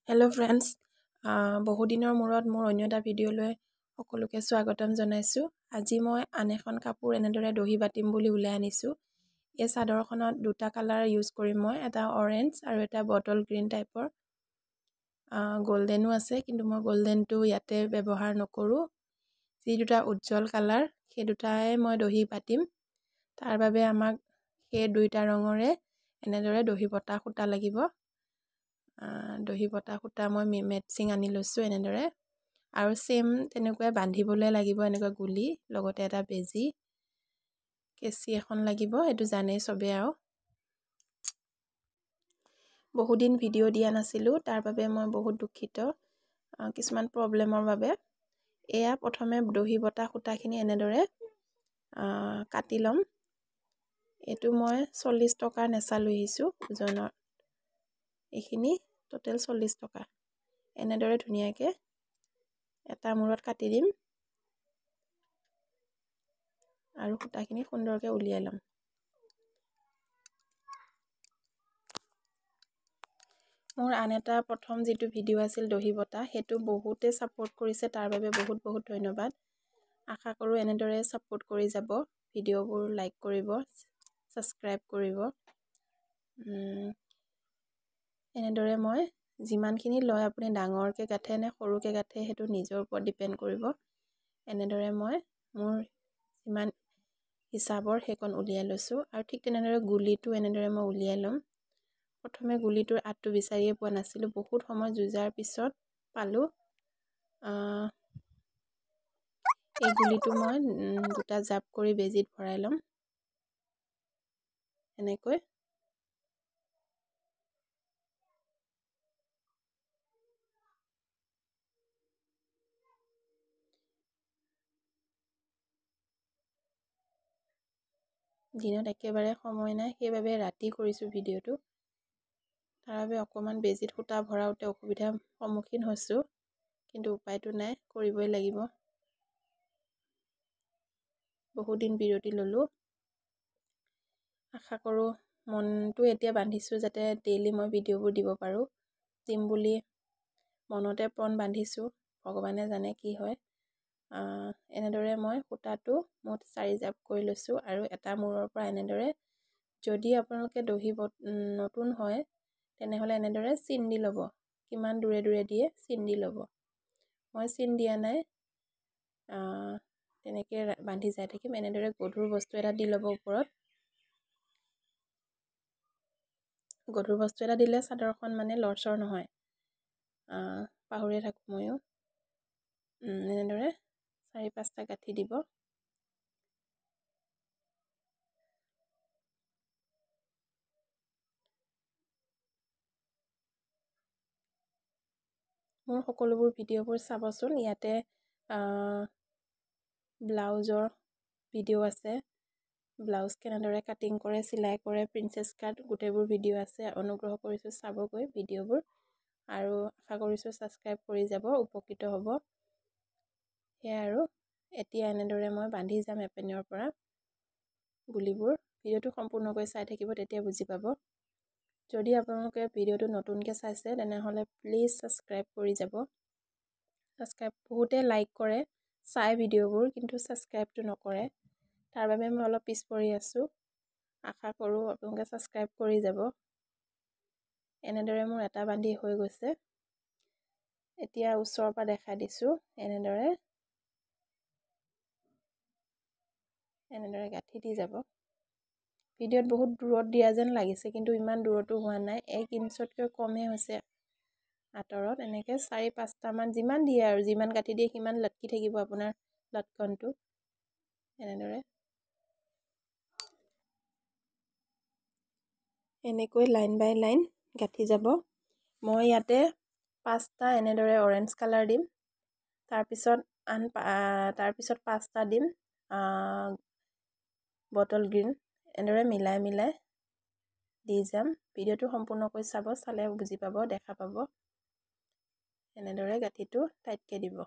Hello' friends, বহুদিনৰ মূৰত মোৰ অন্য এটা ভিডিঅ'লৈ সকলোকে স্বাগতম জনাইছোঁ। আজি মই আন এখন কাপোৰ এনেদৰে দহি বাতিম বুলি ওলাই আনিছোঁ। এই চাদৰখনত দুটা কালাৰ ইউজ কৰিম মই, এটা অৰেঞ্জ আৰু এটা বটল গ্ৰীণ টাইপৰ। গল্ডেনো আছে, কিন্তু মই গল্ডেনটো ইয়াতে ব্যৱহাৰ নকৰোঁ। যি দুটা উজ্জ্বল কালাৰ, সেই দুটাই মই দহি বাতিম। তাৰ বাবে আমাক সেই দুইটা ৰঙৰে এনেদৰে দহি বটা সূতা লাগিব। দহি বটা সূতা মই মেটচিং আনি লৈছোঁ এনেদৰে, আৰু চেম তেনেকুৱাই বান্ধিবলৈ লাগিব এনেকুৱা গুলি, লগতে এটা বেজি, কেঁচি এখন লাগিব। এইটো জানেই চবেই। আৰু বহুদিন ভিডিঅ' দিয়া নাছিলোঁ, তাৰ বাবে মই বহুত দুখিত, কিছুমান প্ৰব্লেমৰ বাবে। এয়া প্ৰথমে দহি বটা সূতাখিনি এনেদৰে কাটি ল'ম। এইটো মই 40 টকাৰ নেচা লৈ আহিছোঁ ওজনৰ। এইখিনি টোটেল 40 টকা। এনেদৰে ধুনীয়াকৈ এটা মূৰত কাটি দিম আৰু সূতাখিনি সুন্দৰকৈ উলিয়াই ল'ম। মোৰ আন এটা প্ৰথম যিটো ভিডিঅ' আছিল দহি বটা, সেইটো বহুতে ছাপোৰ্ট কৰিছে, তাৰ বাবে বহুত বহুত ধন্যবাদ। আশা কৰোঁ এনেদৰে ছাপোৰ্ট কৰি যাব, ভিডিঅ'বোৰ লাইক কৰিব, ছাবস্ক্ৰাইব কৰিব। এনেদৰে মই যিমানখিনি লয়, আপুনি ডাঙৰকৈ গাঁঠে নে সৰুকৈ গাঁঠে সেইটো নিজৰ ওপৰত ডিপেণ্ড কৰিব। এনেদৰে মই মোৰ যিমান হিচাপৰ সেইকণ উলিয়াই লৈছোঁ, আৰু ঠিক তেনেদৰে গুলিটো এনেদৰে মই উলিয়াই ল'ম। প্ৰথমে গুলিটোৰ আঁতটো বিচাৰিয়ে পোৱা নাছিলোঁ, বহুত সময় যুঁজাৰ পিছত পালোঁ। এই গুলিটো মই দুটা জাপ কৰি বেজীত ভৰাই ল'ম এনেকৈ। দিনত একেবাৰে সময় নাই, সেইবাবে ৰাতি কৰিছোঁ ভিডিঅ'টো। তাৰ বাবে অকণমান বেজীত সূতা ভৰাওঁতে অসুবিধাৰ সন্মুখীন হৈছোঁ, কিন্তু উপায়টো নাই, কৰিবই লাগিব। বহুদিন বিৰতি ল'লোঁ। আশা কৰোঁ, মনটো এতিয়া বান্ধিছোঁ যাতে ডেইলি মই ভিডিঅ'বোৰ দিব পাৰোঁ। দিম বুলি মনতে পণ বান্ধিছোঁ, ভগৱানে জানে কি হয়। এনেদৰে মই সূতাটো মুঠ 4 জাপ কৰি লৈছোঁ, আৰু এটা মূৰৰ পৰা এনেদৰে, যদি আপোনালোকে দহি নতুন হয় তেনেহ'লে এনেদৰে চিন দি ল'ব, কিমান দূৰে দূৰে দিয়ে চিন দি ল'ব। মই চিন দিয়া নাই, তেনেকৈ বান্ধি যাই থাকিম। এনেদৰে গধুৰ বস্তু এটা দি ল'ব ওপৰত। গধুৰ বস্তু এটা দিলে চাদৰখন মানে লৰচৰ নহয়, পাহৰিয়ে থাকোঁ ময়ো। এনেদৰে 4-5টা গাঁঠি দিব। মোৰ সকলোবোৰ ভিডিঅ'বোৰ চাবচোন, ইয়াতে ব্লাউজৰ ভিডিঅ' আছে, ব্লাউজ কেনেদৰে কাটিং কৰে, চিলাই কৰে, প্ৰিন্সেছ কাট, গোটেইবোৰ ভিডিঅ' আছে। অনুগ্ৰহ কৰিছোঁ চাবগৈ ভিডিঅ'বোৰ, আৰু আশা কৰিছোঁ ছাবস্ক্ৰাইব কৰি যাব, উপকৃত হ'ব। সেয়াই আৰু এতিয়া এনেদৰে মই বান্ধি যাম এপেনৰ পৰা গুলিবোৰ। ভিডিঅ'টো সম্পূৰ্ণকৈ চাই থাকিব, তেতিয়া বুজি পাব। যদি আপোনালোকে ভিডিঅ'টো নতুনকৈ চাইছে তেনেহ'লে প্লিজ ছাবস্ক্ৰাইব কৰি যাব। বহুতে লাইক কৰে, চাই ভিডিঅ'বোৰ, কিন্তু ছাবস্ক্ৰাইবটো নকৰে। তাৰ বাবে মই অলপ পিছ পৰি আছোঁ। আশা কৰোঁ আপোনালোকে ছাবস্ক্ৰাইব কৰি যাব। এনেদৰে মোৰ এটা বান্ধি হৈ গৈছে। এতিয়া ওচৰৰ পৰা দেখাই দিছোঁ। এনেদৰে গাঁঠি দি যাব। ভিডিঅ'ত বহুত দূৰত দিয়া যেন লাগিছে, কিন্তু ইমান দূৰতো হোৱা নাই, 1 ইঞ্চতকৈ কমেই হৈছে আঁতৰত। এনেকৈ 4-5টামান যিমান দিয়ে, আৰু যিমান গাঁঠি দিয়ে সিমান লটকি থাকিব আপোনাৰ লটকনটো। এনেকৈ লাইন বাই লাইন গাঁঠি যাব। মই ইয়াতে 5টা এনেদৰে অৰেঞ্জ কালাৰ দিম, তাৰপিছত 5টা দিম বটল গ্ৰীণ। এনেদৰে মিলাই মিলাই দি যাম। ভিডিঅ'টো সম্পূৰ্ণকৈ চাব, চালে বুজি পাব, দেখা পাব। এনেদৰে গাঁঠিটো টাইটকৈ দিব।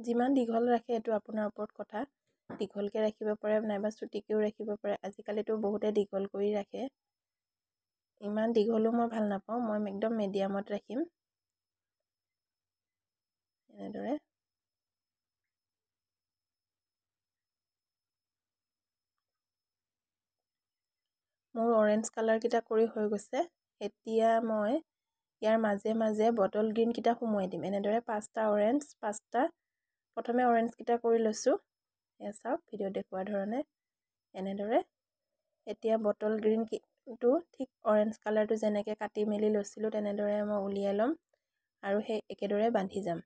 যিমান দীঘল ৰাখে এইটো আপোনাৰ ওপৰত কথা। দীঘলকৈ ৰাখিব পাৰে নাইবা চুটিকৈও ৰাখিব পাৰে। আজিকালিতো বহুতে দীঘল কৰি ৰাখে। ইমান দীঘলো মই ভাল নাপাওঁ, মই একদম মিডিয়ামত ৰাখিম। এনেদৰে মোৰ অৰেঞ্জ কালাৰকেইটা কৰি হৈ গৈছে। এতিয়া মই ইয়াৰ মাজে মাজে বটল গ্ৰীণকেইটা সোমোৱাই দিম। এনেদৰে 5টা অৰেঞ্জ, 5টা প্ৰথমে অৰেঞ্জকেইটা কৰি লৈছোঁ। এয়া চাওক ভিডিঅ' দেখুওৱা ধৰণে এনেদৰে। এতিয়া বটল গ্ৰীণটো ঠিক অৰেঞ্জ কালাৰটো যেনেকৈ কাটি মেলি লৈছিলোঁ তেনেদৰে মই উলিয়াই ল'ম আৰু সেই একেদৰে বান্ধি যাম।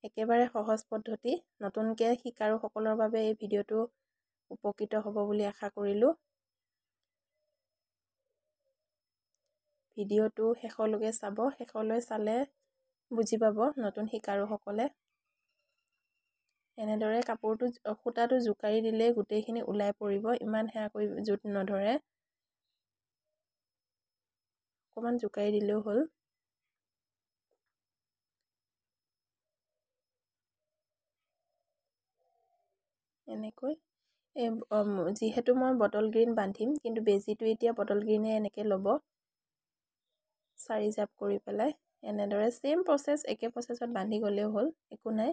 একেবাৰে সহজ পদ্ধতি। নতুনকৈ শিকাৰুসকলৰ বাবে এই ভিডিঅ'টো উপকৃত হ'ব বুলি আশা কৰিলোঁ। ভিডিঅ'টো শেষলৈকে চাব, শেষলৈ চালে বুজি পাব নতুন শিকাৰুসকলে। এনেদৰে কাপোৰটো সূতাটো জোকাৰি দিলেই গোটেইখিনি ওলাই পৰিব, ইমান সেয়া কৰি জোঁট নধৰে। অকণমান জোকাৰি দিলেও হ'ল। এনেকৈ যিহেতু মই বটল গ্ৰীণ বান্ধিম, কিন্তু বেজিটো এতিয়া বটল গ্ৰীণে এনেকৈ ল'ব 4 জাপ কৰি পেলাই। এনেদৰে চেম প্ৰচেছ, একে প্ৰচেছত বান্ধি গ'লেও হ'ল, একো নাই।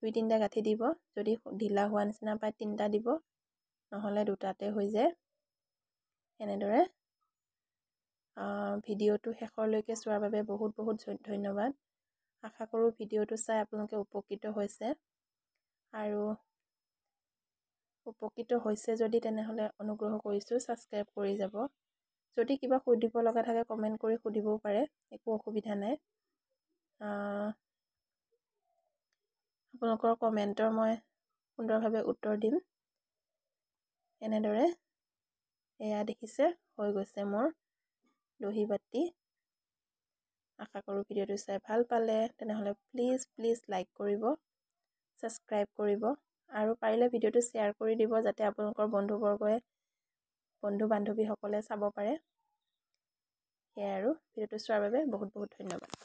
2-3টা গাঁঠি দিব, যদি ঢিলা হোৱা নিচিনা পায় 3টা দিব, নহ'লে 2টাতে হৈ যায়। এনেদৰে ভিডিঅ'টো শেষলৈকে চোৱাৰ বাবে বহুত বহুত ধন্যবাদ। আশা কৰোঁ ভিডিঅ'টো চাই আপোনালোকে উপকৃত হৈছে, আৰু উপকৃত হৈছে যদি তেনেহ'লে অনুগ্ৰহ কৰিছোঁ ছাবস্ক্ৰাইব কৰি যাব। যদি কিবা সুধিব লগা থাকে কমেণ্ট কৰি সুধিবও পাৰে, একো অসুবিধা নাই। আপোনালোকৰ কমেণ্টৰ মই সুন্দৰভাৱে উত্তৰ দিম। এনেদৰে এয়া দেখিছে হৈ গৈছে মোৰ দহি বাতি। আশা কৰোঁ ভিডিঅ'টো চাই ভাল পালে, তেনেহ'লে প্লিজ লাইক কৰিব, ছাবস্ক্ৰাইব কৰিব, আৰু পাৰিলে ভিডিঅ'টো শ্বেয়াৰ কৰি দিব যাতে আপোনালোকৰ বন্ধু বান্ধৱীসকলে চাব পাৰে। সেয়াই আৰু ভিডিঅ'টো চোৱাৰ বাবে বহুত বহুত ধন্যবাদ।